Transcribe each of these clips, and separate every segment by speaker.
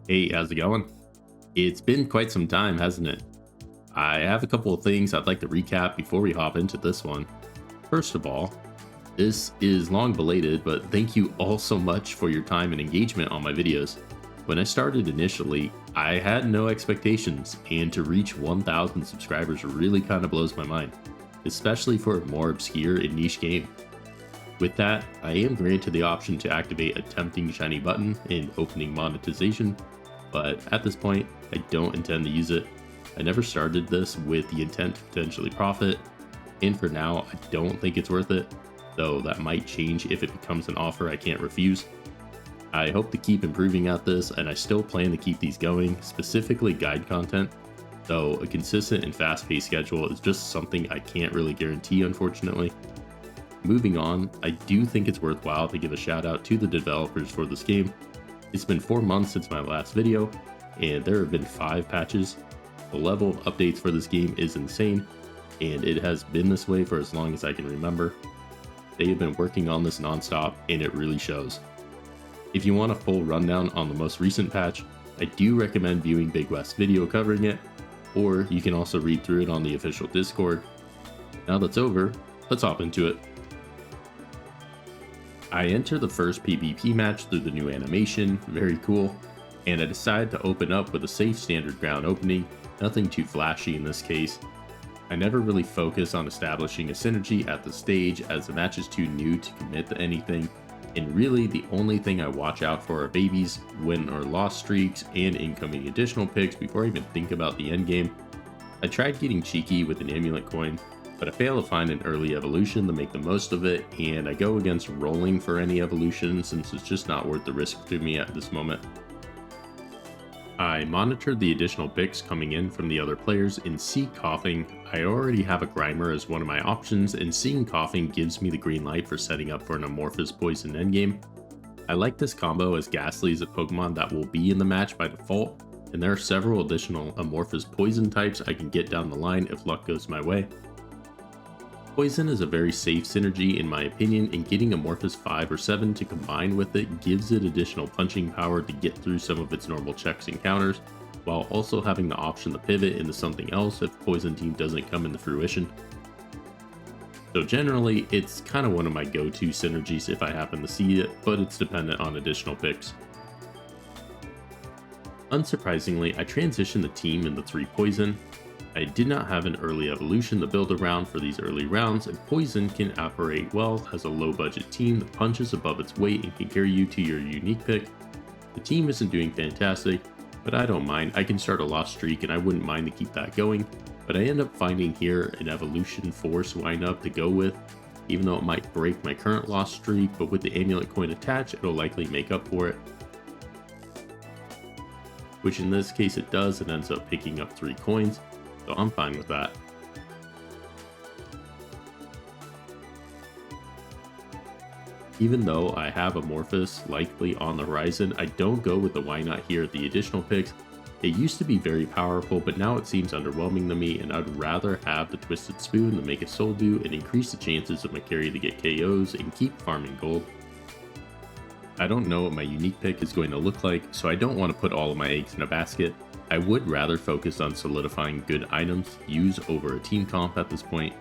Speaker 1: Hey, how's it going? It's been quite some time, hasn't it? I have a couple of things I'd like to recap before we hop into this one. First of all, this is long belated, but thank you all so much for your time and engagement on my videos. When I started initially, I had no expectations, and to reach 1,000 subscribers really kind of blows my mind, especially for a more obscure and niche game. With that, I am granted the option to activate a tempting shiny button in opening monetization, but at this point, I don't intend to use it. I never started this with the intent to potentially profit, and for now, I don't think it's worth it, though that might change if it becomes an offer I can't refuse. I hope to keep improving at this, and I still plan to keep these going, specifically guide content, though a consistent and fast-paced schedule is just something I can't really guarantee, unfortunately. Moving on, I do think it's worthwhile to give a shout out to the developers for this game. It's been 4 months since my last video, and there have been 5 patches. The level of updates for this game is insane, and it has been this way for as long as I can remember. They have been working on this non-stop, and it really shows. If you want a full rundown on the most recent patch, I do recommend viewing Big West's video covering it, or you can also read through it on the official Discord. Now that's over, let's hop into it. I enter the first PvP match through the new animation, very cool, and I decide to open up with a safe standard ground opening, nothing too flashy in this case. I never really focus on establishing a synergy at the stage as the match is too new to commit to anything, and really the only thing I watch out for are babies, win or loss streaks, and incoming additional picks before I even think about the endgame. I tried getting cheeky with an amulet coin, but I fail to find an early evolution to make the most of it, and I go against rolling for any evolution since it's just not worth the risk to me at this moment. I monitored the additional picks coming in from the other players and see Coughing. I already have a Grimer as one of my options, and seeing Coughing gives me the green light for setting up for an Amorphous poison endgame. I like this combo as Ghastly is a Pokemon that will be in the match by default, and there are several additional Amorphous poison types I can get down the line if luck goes my way. Poison is a very safe synergy in my opinion, and getting Amorphous 5 or 7 to combine with it gives it additional punching power to get through some of its normal checks and counters, while also having the option to pivot into something else if Poison Team doesn't come into fruition. So generally, it's kind of one of my go-to synergies if I happen to see it, but it's dependent on additional picks. Unsurprisingly, I transitioned the team into 3 Poison. I did not have an early evolution to build around for these early rounds, and Poison can operate well as a low budget team that punches above its weight and can carry you to your unique pick. The team isn't doing fantastic, but I don't mind. I can start a lost streak and I wouldn't mind to keep that going, but I end up finding here an evolution force lineup to go with, even though it might break my current lost streak, but with the amulet coin attached, it'll likely make up for it. Which in this case it does, and ends up picking up 3 coins. So I'm fine with that. Even though I have Amorphous likely on the horizon, I don't go with the why not here at the additional picks. It used to be very powerful, but now it seems underwhelming to me, and I'd rather have the Twisted Spoon to make a soul do and increase the chances of my carry to get KOs and keep farming gold. I don't know what my unique pick is going to look like, so I don't want to put all of my eggs in a basket. I would rather focus on solidifying good items use over a team comp at this point.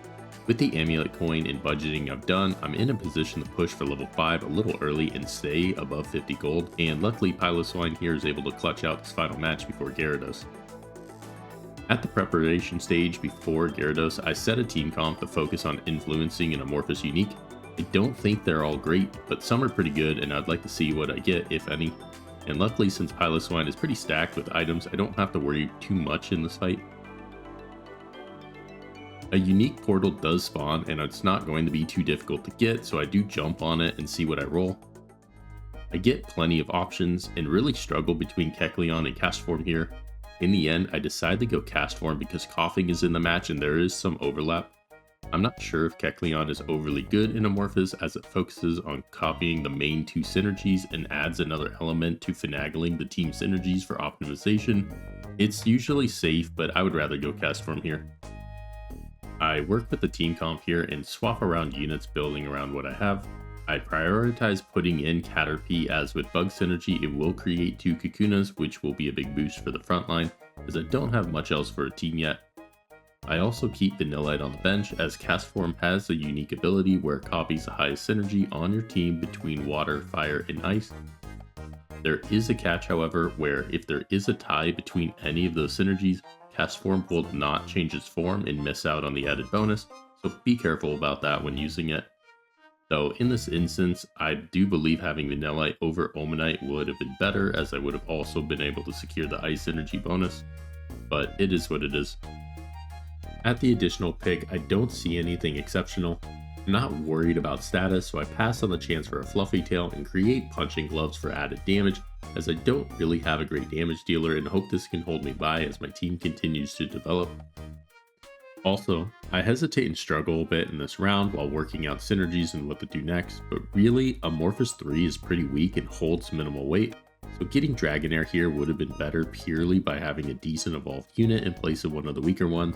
Speaker 1: With the amulet coin and budgeting I've done, I'm in a position to push for level 5 a little early and stay above 50 gold, and luckily Piloswine here is able to clutch out this final match before Gyarados. At the preparation stage before Gyarados, I set a team comp to focus on influencing an Amorphous unique. I don't think they're all great, but some are pretty good, and I'd like to see what I get, if any. And luckily, since Piloswine is pretty stacked with items, I don't have to worry too much in this fight. A unique portal does spawn, and it's not going to be too difficult to get, so I do jump on it and see what I roll. I get plenty of options, and really struggle between Kecleon and Castform here. In the end, I decide to go Castform because Coughing is in the match and there is some overlap. I'm not sure if Kecleon is overly good in Amorphous as it focuses on copying the main 2 synergies and adds another element to finagling the team synergies for optimization. It's usually safe, but I would rather go Castform here. I work with the team comp here and swap around units building around what I have. I prioritize putting in Caterpie, as with Bug Synergy it will create 2 Kakunas, which will be a big boost for the front line, as I don't have much else for a team yet. I also keep Vanillite on the bench, as Castform has a unique ability where it copies the highest synergy on your team between water, fire, and ice. There is a catch, however, where if there is a tie between any of those synergies, Castform will not change its form and miss out on the added bonus, so be careful about that when using it. Though in this instance, I do believe having Vanillite over Omanite would have been better, as I would have also been able to secure the ice synergy bonus, but it is what it is. At the additional pick, I don't see anything exceptional. I'm not worried about status, so I pass on the chance for a Fluffy Tail and create Punching Gloves for added damage, as I don't really have a great damage dealer and hope this can hold me by as my team continues to develop. Also, I hesitate and struggle a bit in this round while working out synergies and what to do next, but really, Amorphous 3 is pretty weak and holds minimal weight, so getting Dragonair here would have been better purely by having a decent evolved unit in place of one of the weaker ones.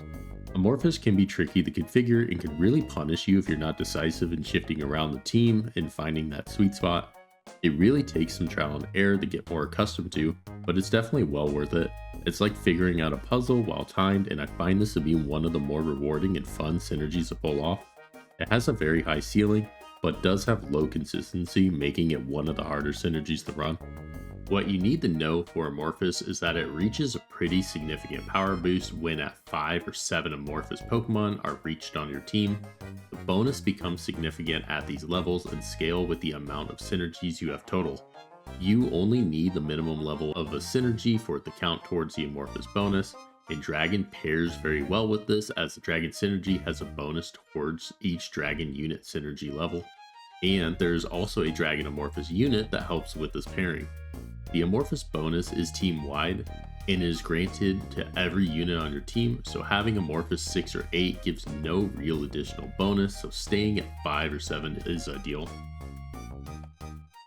Speaker 1: Amorphous can be tricky to configure and can really punish you if you're not decisive in shifting around the team and finding that sweet spot. It really takes some trial and error to get more accustomed to, but it's definitely well worth it. It's like figuring out a puzzle well timed, and I find this to be one of the more rewarding and fun synergies to pull off. It has a very high ceiling, but does have low consistency, making it one of the harder synergies to run. What you need to know for Amorphous is that it reaches a pretty significant power boost when at 5 or 7 Amorphous Pokemon are reached on your team. The bonus becomes significant at these levels and scale with the amount of synergies you have total. You only need the minimum level of a synergy for it to count towards the Amorphous bonus, and Dragon pairs very well with this, as the Dragon synergy has a bonus towards each Dragon unit synergy level. And there's also a Dragon Amorphous unit that helps with this pairing. The Amorphous bonus is team-wide and is granted to every unit on your team, so having Amorphous 6 or 8 gives no real additional bonus, so staying at 5 or 7 is ideal.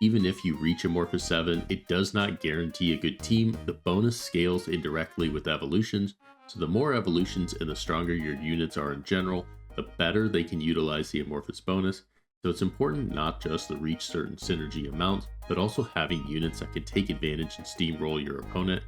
Speaker 1: Even if you reach Amorphous 7, it does not guarantee a good team. The bonus scales indirectly with evolutions, so the more evolutions and the stronger your units are in general, the better they can utilize the Amorphous bonus. So it's important not just to reach certain synergy amounts, but also having units that can take advantage and steamroll your opponent.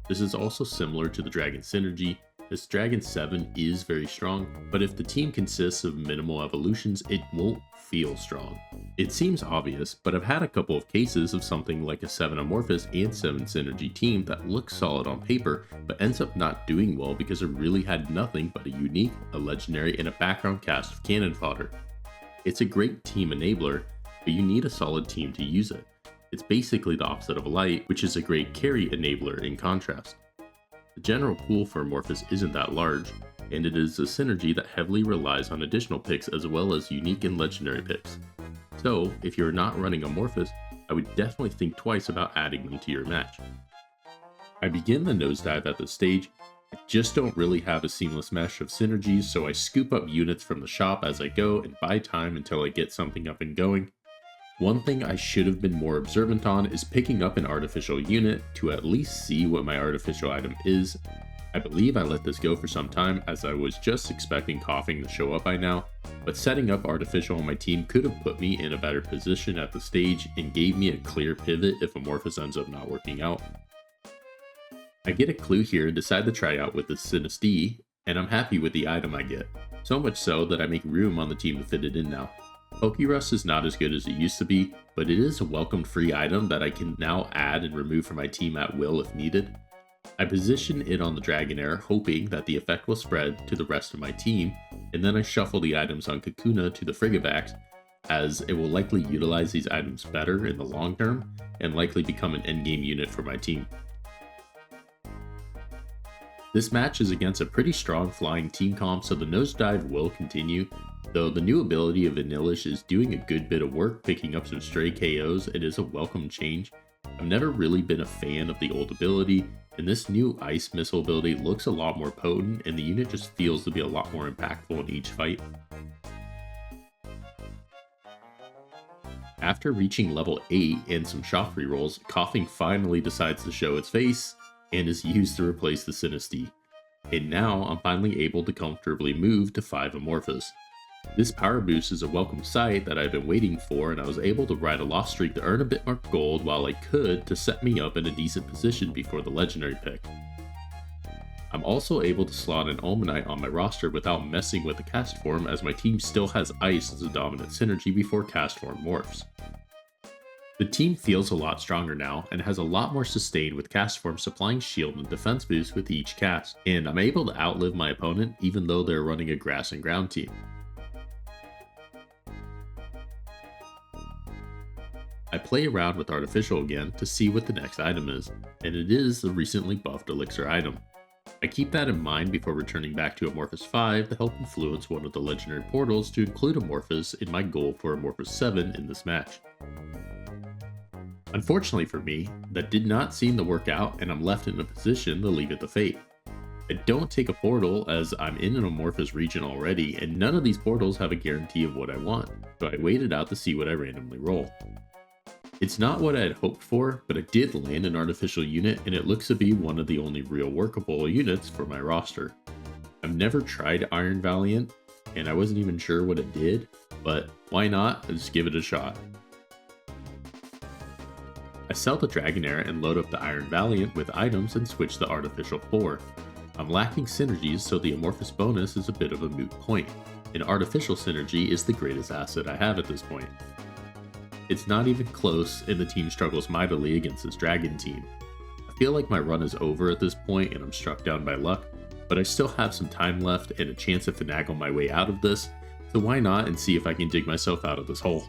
Speaker 1: This is also similar to the Dragon synergy, as Dragon 7 is very strong, but if the team consists of minimal evolutions, it won't feel strong. It seems obvious, but I've had a couple of cases of something like a 7 Amorphous and 7 synergy team that looks solid on paper, but ends up not doing well because it really had nothing but a unique, a legendary, and a background cast of cannon fodder. It's a great team enabler, but you need a solid team to use it. It's basically the opposite of Light, which is a great carry enabler in contrast. The general pool for Amorphous isn't that large, and it is a synergy that heavily relies on additional picks as well as unique and legendary picks. So, if you're not running Amorphous, I would definitely think twice about adding them to your match. I begin the nosedive at this stage. I just don't really have a seamless mesh of synergies, so I scoop up units from the shop as I go and buy time until I get something up and going. One thing I should have been more observant on is picking up an artificial unit to at least see what my artificial item is. I believe I let this go for some time, as I was just expecting Coughing to show up by now, but setting up artificial on my team could have put me in a better position at the stage and gave me a clear pivot if Amorphous ends up not working out. I get a clue here and decide to try out with the Synergies, and I'm happy with the item I get, so much so that I make room on the team to fit it in now. Pokérust is not as good as it used to be, but it is a welcomed free item that I can now add and remove from my team at will if needed. I position it on the Dragonair, hoping that the effect will spread to the rest of my team, and then I shuffle the items on Kakuna to the Frigivax, as it will likely utilize these items better in the long term, and likely become an endgame unit for my team. This match is against a pretty strong flying team comp, so the nosedive will continue, though the new ability of Vanillish is doing a good bit of work picking up some stray KOs. It is a welcome change. I've never really been a fan of the old ability, and this new Ice Missile ability looks a lot more potent, and the unit just feels to be a lot more impactful in each fight. After reaching level 8 and some shop rerolls, Coughing finally decides to show its face, and is used to replace the Synergies. And now I'm finally able to comfortably move to 5 Amorphous. This power boost is a welcome sight that I've been waiting for, and I was able to ride a lost streak to earn a bit more gold while I could to set me up in a decent position before the legendary pick. I'm also able to slot an Almanite on my roster without messing with the cast form, as my team still has Ice as a dominant synergy before cast form morphs. The team feels a lot stronger now and has a lot more sustain, with cast form supplying shield and defense boost with each cast, and I'm able to outlive my opponent even though they're running a grass and ground team. I play around with Artificial again to see what the next item is, and it is the recently buffed Elixir item. I keep that in mind before returning back to Amorphous 5 to help influence one of the legendary portals to include Amorphous in my goal for Amorphous 7 in this match. Unfortunately for me, that did not seem to work out, and I'm left in a position to leave it to fate. I don't take a portal as I'm in an Amorphous region already, and none of these portals have a guarantee of what I want, so I waited out to see what I randomly roll. It's not what I had hoped for, but I did land an artificial unit, and it looks to be one of the only real workable units for my roster. I've never tried Iron Valiant, and I wasn't even sure what it did, but why not? Just give it a shot. I sell the Dragonair and load up the Iron Valiant with items and switch the Artificial 4. I'm lacking synergies, so the Amorphous bonus is a bit of a moot point. An Artificial synergy is the greatest asset I have at this point. It's not even close, and the team struggles mightily against this dragon team. I feel like my run is over at this point and I'm struck down by luck, but I still have some time left and a chance to finagle my way out of this, so why not and see if I can dig myself out of this hole.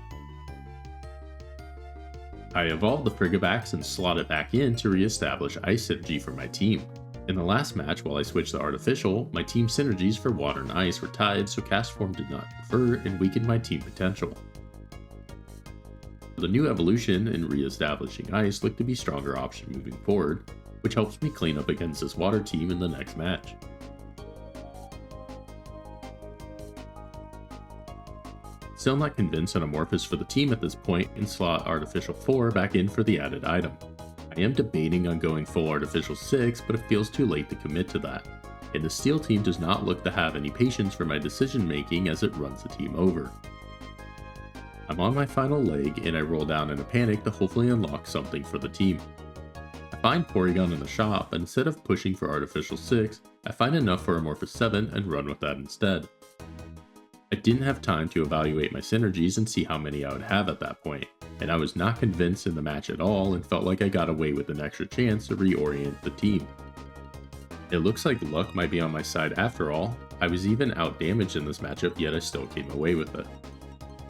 Speaker 1: I evolve the Frigibax and slot it back in to re-establish Ice synergy for my team. In the last match, while I switched the Artificial, my team synergies for Water and Ice were tied, so cast form did not confer and weakened my team potential. The new evolution and re-establishing Ice look to be a stronger option moving forward, which helps me clean up against this water team in the next match. Still not convinced on Amorphous for the team at this point, and slot Artificial 4 back in for the added item. I am debating on going full Artificial 6, but it feels too late to commit to that, and the Steel team does not look to have any patience for my decision making as it runs the team over. I'm on my final leg, and I roll down in a panic to hopefully unlock something for the team. I find Porygon in the shop, and instead of pushing for Artificial 6, I find enough for Amorphous 7 and run with that instead. I didn't have time to evaluate my synergies and see how many I would have at that point, and I was not convinced in the match at all and felt like I got away with an extra chance to reorient the team. It looks like luck might be on my side after all. I was even outdamaged in this matchup, yet I still came away with it.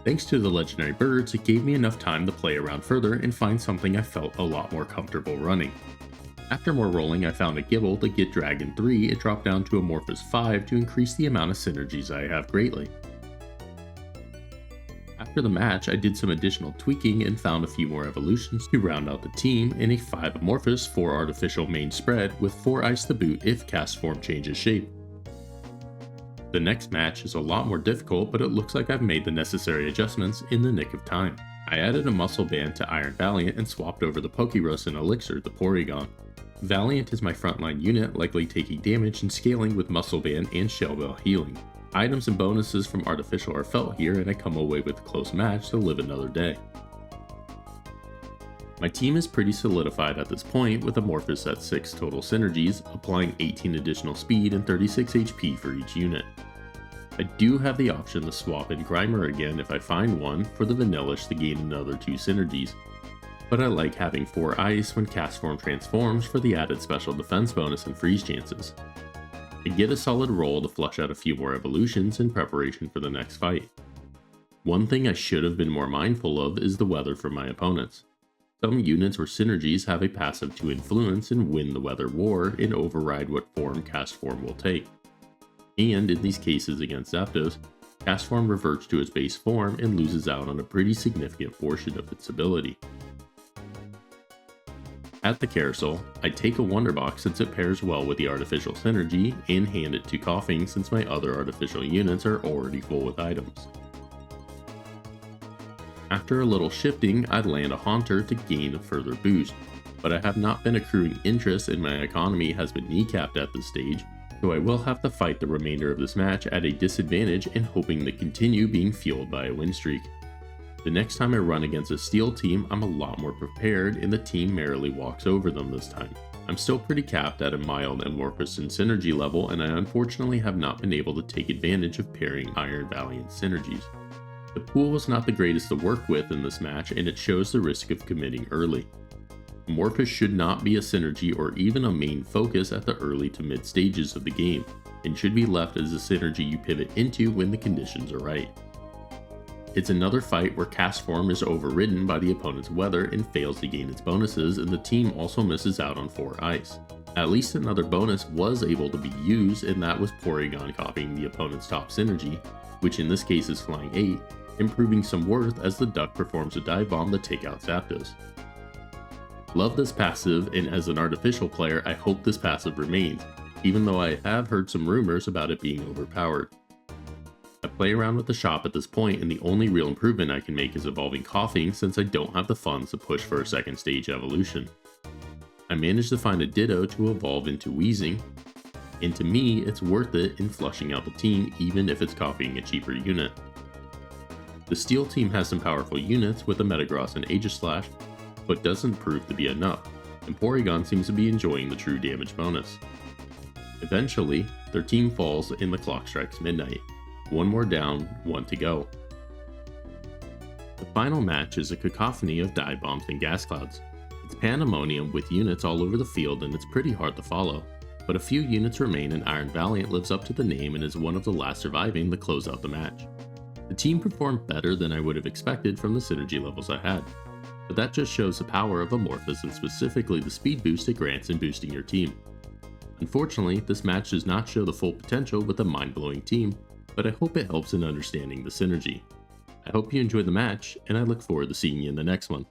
Speaker 1: Thanks to the legendary birds, it gave me enough time to play around further and find something I felt a lot more comfortable running. After more rolling, I found a Gibble to get Dragon 3, it dropped down to Amorphous 5 to increase the amount of synergies I have greatly. After the match, I did some additional tweaking and found a few more evolutions to round out the team in a 5 Amorphous, 4 Artificial main spread with 4 Ice to boot if cast form changes shape. The next match is a lot more difficult, but it looks like I've made the necessary adjustments in the nick of time. I added a Muscle Band to Iron Valiant and swapped over the Pokerus and Elixir to Porygon. Valiant is my frontline unit, likely taking damage and scaling with Muscle Band and Shell Bell healing. Items and bonuses from Artificial are felt here, and I come away with a close match to live another day. My team is pretty solidified at this point, with Amorphous at 6 total synergies, applying 18 additional speed and 36 HP for each unit. I do have the option to swap in Grimer again if I find one for the Vanillish to gain another 2 synergies, but I like having 4 Ice when cast form transforms for the added special defense bonus and freeze chances. I get a solid roll to flush out a few more evolutions in preparation for the next fight. One thing I should have been more mindful of is the weather for my opponents. Some units or synergies have a passive to influence and win the weather war and override what form cast form will take. And in these cases against Zapdos, cast form reverts to its base form and loses out on a pretty significant portion of its ability. At the carousel, I take a Wonder Box since it pairs well with the Artificial synergy and hand it to Coughing since my other Artificial units are already full with items. After a little shifting, I'd land a Haunter to gain a further boost, but I have not been accruing interest and my economy has been kneecapped at this stage, so I will have to fight the remainder of this match at a disadvantage and hoping to continue being fueled by a win streak. The next time I run against a steel team, I'm a lot more prepared and the team merrily walks over them this time. I'm still pretty capped at a mild Amorphous and synergy level, and I unfortunately have not been able to take advantage of pairing Iron Valiant synergies. The pool was not the greatest to work with in this match, and it shows the risk of committing early. Amorphous should not be a synergy or even a main focus at the early to mid stages of the game, and should be left as a synergy you pivot into when the conditions are right. It's another fight where cast form is overridden by the opponent's weather and fails to gain its bonuses, and the team also misses out on 4 ice. At least another bonus was able to be used, and that was Porygon copying the opponent's top synergy, which in this case is Flying 8, improving some worth as the duck performs a dive bomb to take out Zapdos. Love this passive, and as an artificial player I hope this passive remains, even though I have heard some rumors about it being overpowered. I play around with the shop at this point, and the only real improvement I can make is evolving Coughing since I don't have the funds to push for a second stage evolution. I managed to find a Ditto to evolve into Wheezing, and to me it's worth it in flushing out the team even if it's copying a cheaper unit. The Steel team has some powerful units with a Metagross and Aegislash, but doesn't prove to be enough, and Porygon seems to be enjoying the true damage bonus. Eventually, their team falls and the clock strikes midnight. One more down, one to go. The final match is a cacophony of dive bombs and gas clouds. It's pandemonium with units all over the field and it's pretty hard to follow, but a few units remain and Iron Valiant lives up to the name and is one of the last surviving to close out the match. The team performed better than I would have expected from the synergy levels I had, but that just shows the power of Amorphous and specifically the speed boost it grants in boosting your team. Unfortunately, this match does not show the full potential with a mind-blowing team, but I hope it helps in understanding the synergy. I hope you enjoyed the match, and I look forward to seeing you in the next one.